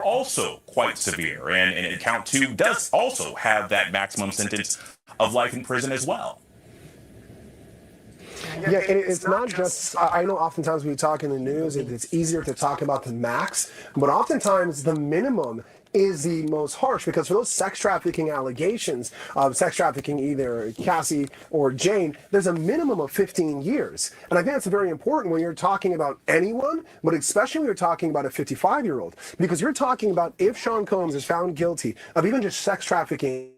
also quite severe. And count two does also have that maximum sentence of life in prison as well. Yeah, it's not just. I know oftentimes we talk in the news, it's easier to talk about the max, but oftentimes the minimum is the most harsh because for those sex trafficking allegations of sex trafficking, either Cassie or Jane, there's a minimum of 15 years. And I think that's very important when you're talking about anyone, but especially when you're talking about a 55-year-old, because you're talking about if Sean Combs is found guilty of even just sex trafficking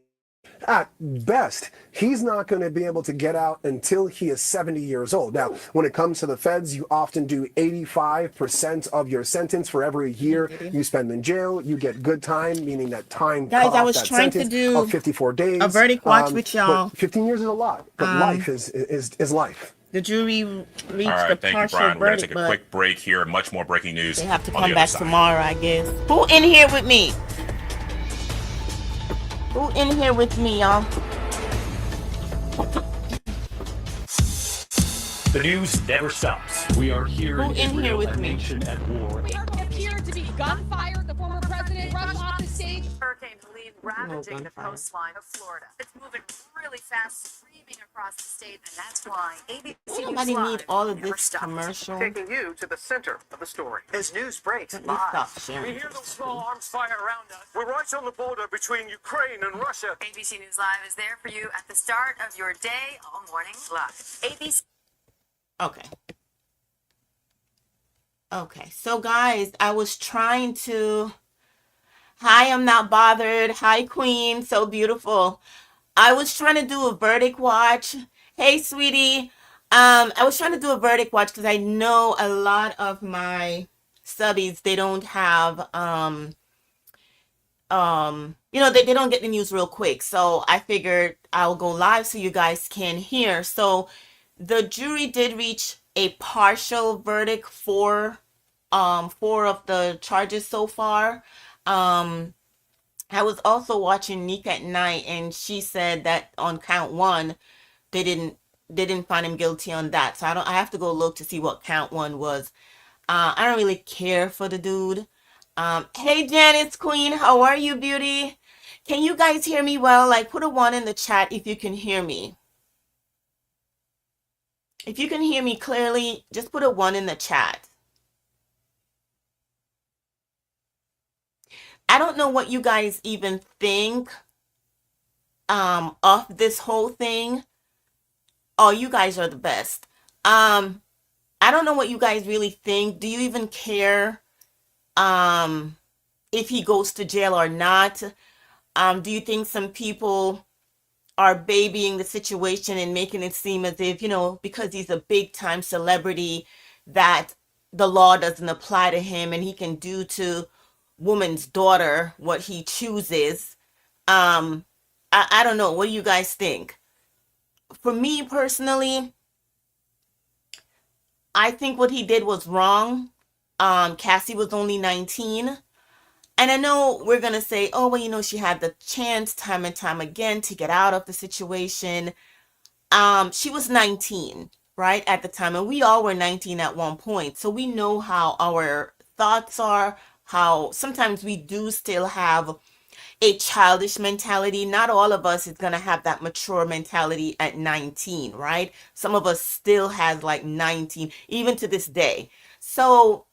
at best, he's not going to be able to get out until he is 70 years old. Now, when it comes to the feds, you often do 85% of your sentence for every year you spend in jail. You get good time, meaning that time Guys, cut I off was that trying to sentence do of 54 days. a verdict watch with y'all. But 15 years is a lot, but life is life. The jury All reached the right, thank you, partial Brian. We're going to verdict, take a but quick break here. Much more breaking news. they have to on come the back other side. tomorrow, I guess. Who in here with me? Who in here with me, y'all? The news never stops. We are here Who in here with a me? nation at war. We appear to be gunfire. The former president rushed off the stage. Hurricane Helene ravaging the coastline of Florida. It's moving really fast, screaming across the state, and that's why ABC News Nobody Live need all of never this stops. commercial. Taking you to the center of the story. As news breaks Let me live. stop sharing. We hear those small arms fire around us. We're right on the border between Ukraine and Russia. ABC News Live is there for you at the start of your day all morning live. ABC. Okay. Okay. So, guys, I was trying to. Hi, I'm not bothered. Hi, Queen. So beautiful. I was trying to do a verdict watch. Hey, sweetie. I was trying to do a verdict watch because I know a lot of my subbies, they don't have they don't get the news real quick. So I figured I'll go live so you guys can hear. So the jury did reach a partial verdict for four of the charges so far. I was also watching Nick at Night, and she said that on count one, they didn't find him guilty on that. So I have to go look to see what count one was. I don't really care for the dude. Hey Janice Queen, how are you, beauty? Can you guys hear me well? Like, put a 1 in the chat if you can hear me. If you can hear me clearly, just put a 1 in the chat. I don't know what you guys even think of this whole thing. Oh, you guys are the best. I don't know what you guys really think. Do you even care if he goes to jail or not? Do you think some people are babying the situation and making it seem as if, because he's a big time celebrity, that the law doesn't apply to him and he can do to woman's daughter what he chooses? I don't know. What do you guys think? For me personally, I think what he did was wrong. Cassie was only 19. And I know we're going to say, oh, well, she had the chance time and time again to get out of the situation. She was 19, right, at the time. And we all were 19 at one point. So we know how our thoughts are, how sometimes we do still have a childish mentality. Not all of us is going to have that mature mentality at 19, right? Some of us still has like 19, even to this day. So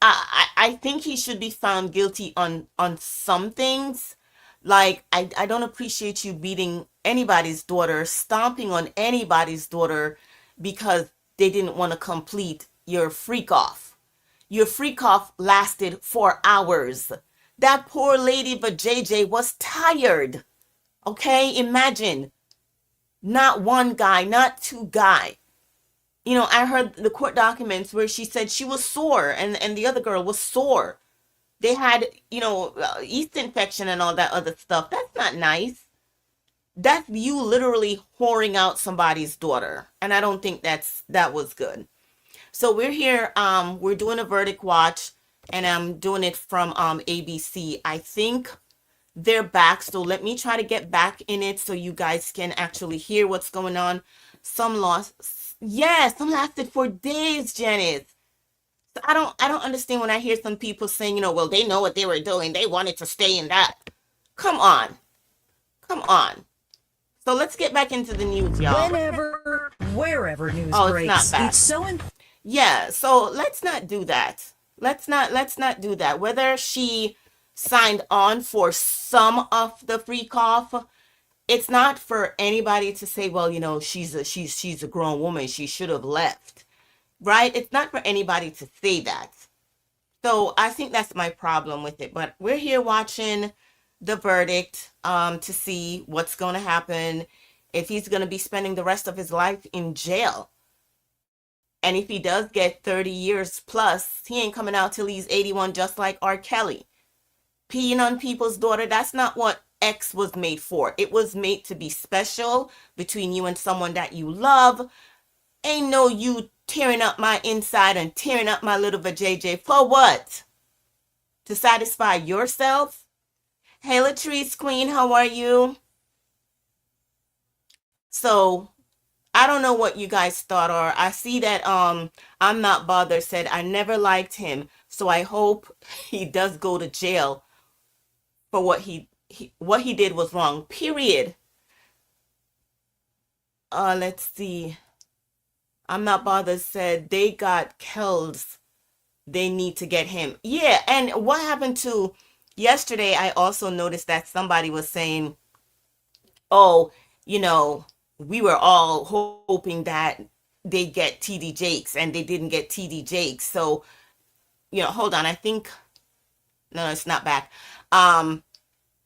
I think he should be found guilty on some things. Like, I don't appreciate you beating anybody's daughter, stomping on anybody's daughter because they didn't want to complete your freak off. Your freak off lasted 4 hours. That poor lady, but JJ was tired. Okay, imagine. Not one guy, not two guy. I heard the court documents where she said she was sore and the other girl was sore. They had, yeast infection and all that other stuff. That's not nice. That's you literally whoring out somebody's daughter. And I don't think that was good. So we're here, we're doing a verdict watch, and I'm doing it from ABC. I think they're back, so let me try to get back in it so you guys can actually hear what's going on. Some lost. Yes, some lasted for days, Janice. So I don't understand when I hear some people saying, well, they know what they were doing. They wanted to stay in that. Come on. Come on. So let's get back into the news, y'all. Whenever, wherever news Oh, it's breaks, not back. it's so important. Yeah, so let's not do that. Let's not do that. Whether she signed on for some of the free cough, it's not for anybody to say, well, she's a grown woman. She should have left. Right? It's not for anybody to say that. So I think that's my problem with it. But we're here watching the verdict to see what's going to happen, if he's going to be spending the rest of his life in jail. And if he does get 30 years plus, he ain't coming out till he's 81, just like R. Kelly. Peeing on people's daughter, that's not what X was made for. It was made to be special between you and someone that you love. Ain't no you tearing up my inside and tearing up my little vajayjay. For what? To satisfy yourself? Hey, Latrice Queen, how are you? So, I don't know what you guys thought, or I see that I'm Not Bothered said, I never liked him, so I hope he does go to jail for what he did was wrong, period. Let's see. I'm Not Bothered said, they got Kells. They need to get him. Yeah, and what happened to yesterday, I also noticed that somebody was saying, oh, we were all hoping that they get TD Jakes, and they didn't get TD Jakes. So, hold on. I think, no, it's not back.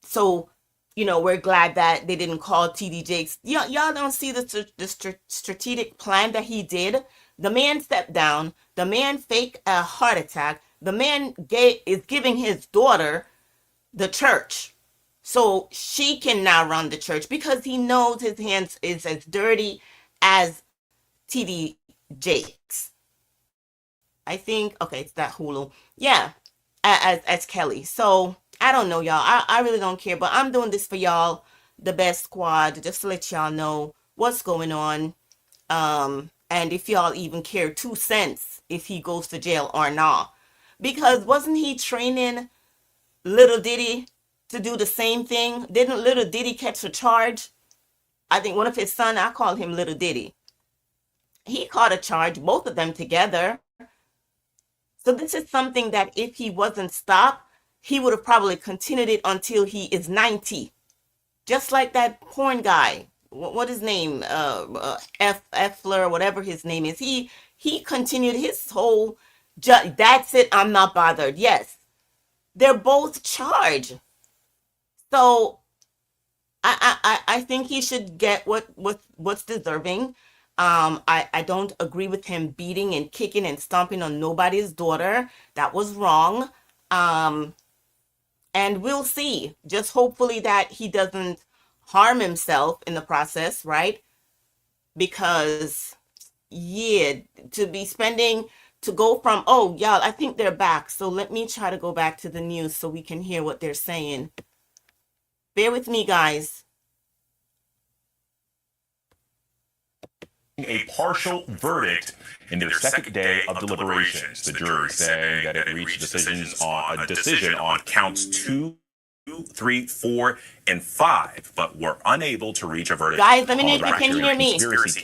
So, we're glad that they didn't call TD Jakes. Y'all don't see the strategic plan that he did. The man stepped down. The man faked a heart attack. The man is giving his daughter the church, so she can now run the church, because he knows his hands is as dirty as TD Jakes. I think, okay, it's that Hulu. Yeah, as Kelly. So I don't know, y'all. I really don't care, but I'm doing this for y'all, the best squad, just to let y'all know what's going on. And if y'all even care 2 cents if he goes to jail or not. Because wasn't he training Little Diddy to do the same thing? Didn't Little Diddy catch a charge? I think one of his sons, I call him Little Diddy. He caught a charge, both of them together. So this is something that if he wasn't stopped, he would have probably continued it until he is 90. Just like that porn guy. What his name? Effler, whatever his name is. He continued his whole, that's it, I'm not bothered. Yes. They're both charged. So I think he should get what's deserving. I don't agree with him beating and kicking and stomping on nobody's daughter. That was wrong. And we'll see. Just hopefully that he doesn't harm himself in the process, right? Because, yeah, to go from, oh, y'all, I think they're back. So let me try to go back to the news so we can hear what they're saying. Bear with me, guys. A partial verdict in their second day of deliberations. The jury saying that it reached a decision on counts 2, 3, 4, and 5, but were unable to reach a verdict. Guys, let me know if you can hear me.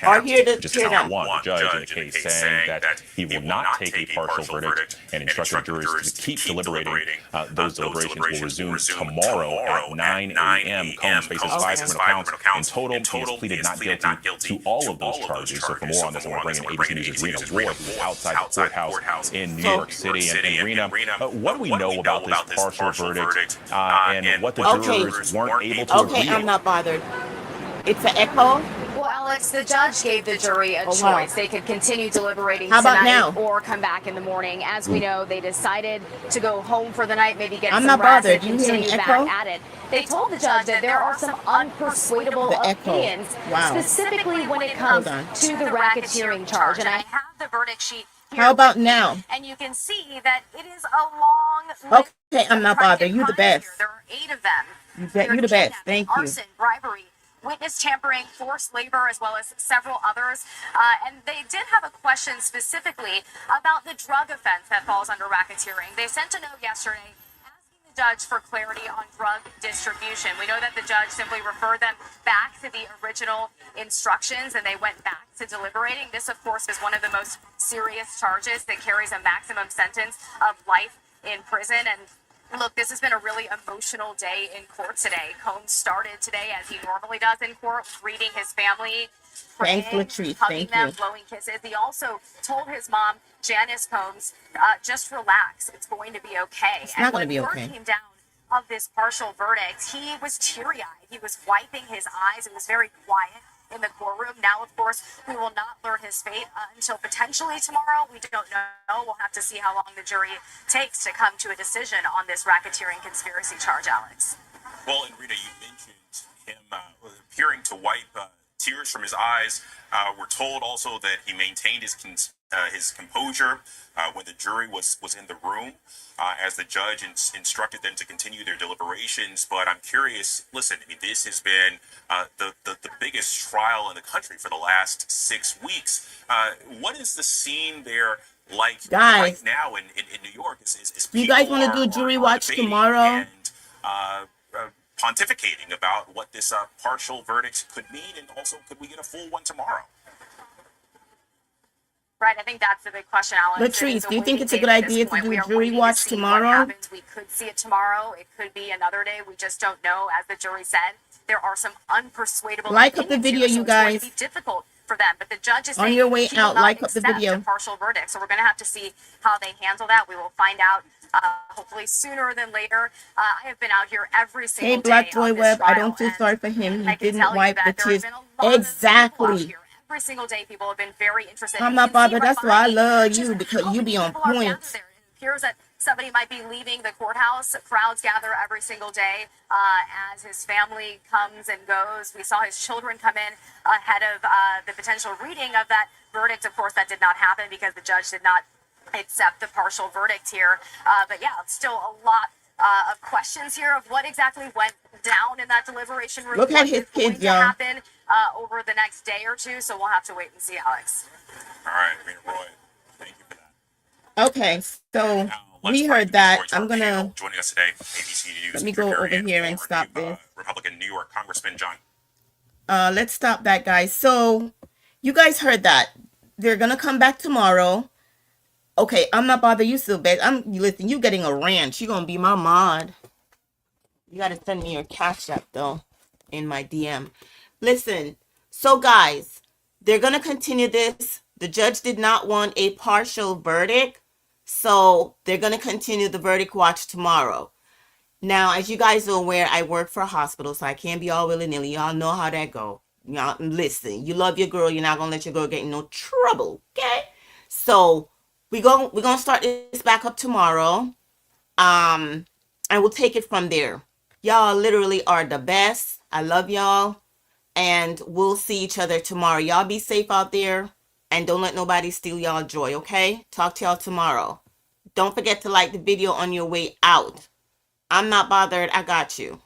Or hear them. One judge in the case saying that he will not take a partial verdict and instructed jurors to keep deliberating. Those deliberations will resume tomorrow at 9 a.m. Combs faces 5 criminal counts. In total, he has pleaded not guilty to all of those charges. So for more on this, I want to bring in ABC News' Rena Ward, who's outside the courthouse in New York City. And Rena, what do we know about this partial verdict and what the jurors weren't able to agree on? I'm not bothered. It's an echo. Well, Alex, the judge gave the jury a choice. Wow. They could continue deliberating How about tonight now? or come back in the morning. As we know, they decided to go home for the night, maybe get I'm some not rest bothered. and You hear an continue back echo? at it. They told the judge that there are some unpersuadable The echo. opinions, Wow. specifically when it comes Hold on. to the racketeering charge. And I have the verdict sheet here. How about now? And you can see that it is a long list Okay, I'm not of bothered. You the crimes best. here. There are 8 of them. You're the best. Thank you. Arson, bribery, witness tampering, forced labor, as well as several others. And they did have a question specifically about the drug offense that falls under racketeering. They sent a note yesterday asking the judge for clarity on drug distribution. We know that the judge simply referred them back to the original instructions and they went back to deliberating. This, of course, is one of the most serious charges that carries a maximum sentence of life in prison. And look, this has been a really emotional day in court today. Combs started today, as he normally does in court, greeting his family, Thanks, praying, Latrice. hugging Thank them, you. blowing kisses. He also told his mom, Janice Combs, just relax. It's going to be okay. It's not going to be when okay. word came down of this partial verdict, he was teary-eyed. He was wiping his eyes. It was very quiet in the courtroom. Now, of course, we will not learn his fate until potentially tomorrow. We don't know. We'll have to see how long the jury takes to come to a decision on this racketeering conspiracy charge, Alex. Well, and Rita, you mentioned him appearing to wipe tears from his eyes. We're told also that he maintained his composure when the jury was in the room, as the judge instructed them to continue their deliberations. But I'm curious, listen, I mean, this has been the biggest trial in the country for the last 6 weeks. What is the scene there like Guys, right now in New York? You guys people want to do jury watch debating tomorrow? and pontificating about what this partial verdict could mean, and also could we get a full one tomorrow? Right, I think that's the big question, Alex. Latrice, It is do you think waiting it's a game good at this idea to point. do We are jury waiting to watch see what tomorrow? happens. We could see it tomorrow. It could be another day. We just don't know. As the jury said, there are some unpersuadable Like up the opinions video, here, you so it's going guys. to be difficult for them. But the judge is On saying your way he will out, not like up the accept video. a partial verdict. So we're going to have to see how they handle that. We will find out hopefully sooner than later. I have been out here every single Hey, Black day Joy of this Webb, I trial, don't feel and sorry for him. He I can didn't tell you wipe the that there tears. have been a lot of people out Exactly. here. Every single day, people have been very interested. I'm You not can see bothered. right That's why I behind me love just you, because how you many be on people are gathered point. there. It appears that somebody might be leaving the courthouse. Crowds gather every single day as his family comes and goes. We saw his children come in ahead of the potential reading of that verdict. Of course, that did not happen because the judge did not accept the partial verdict here. But yeah, still a lot of questions here of what exactly went down in that deliberation room. Look at What his is going kids, to y'all. happen over the next day or two. So we'll have to wait and see, Alex. All right, Rita Roy, thank you for that. Okay, so Now, we talk heard to that. George I'm Arpaio. gonna Joining us today, ABC News. let me go over here and stop this. Republican New York Congressman John. Let's stop that, guys. So you guys heard that. They're gonna come back tomorrow. Okay, I'm not bothered. You still bad. Listen, you getting a ranch. You're gonna be my mod. You gotta send me your cash app though in my DM. Listen, so guys, they're gonna continue this. The judge did not want a partial verdict, so they're gonna continue the verdict watch tomorrow. Now, as you guys are aware, I work for a hospital, so I can't be all willy-nilly. Y'all know how that go. Y'all listen, you love your girl, you're not gonna let your girl get in no trouble, okay? So we're gonna start this back up tomorrow. And we'll take it from there. Y'all literally are the best. I love y'all. And we'll see each other tomorrow. Y'all be safe out there. And don't let nobody steal y'all joy, okay? Talk to y'all tomorrow. Don't forget to like the video on your way out. I'm not bothered. I got you.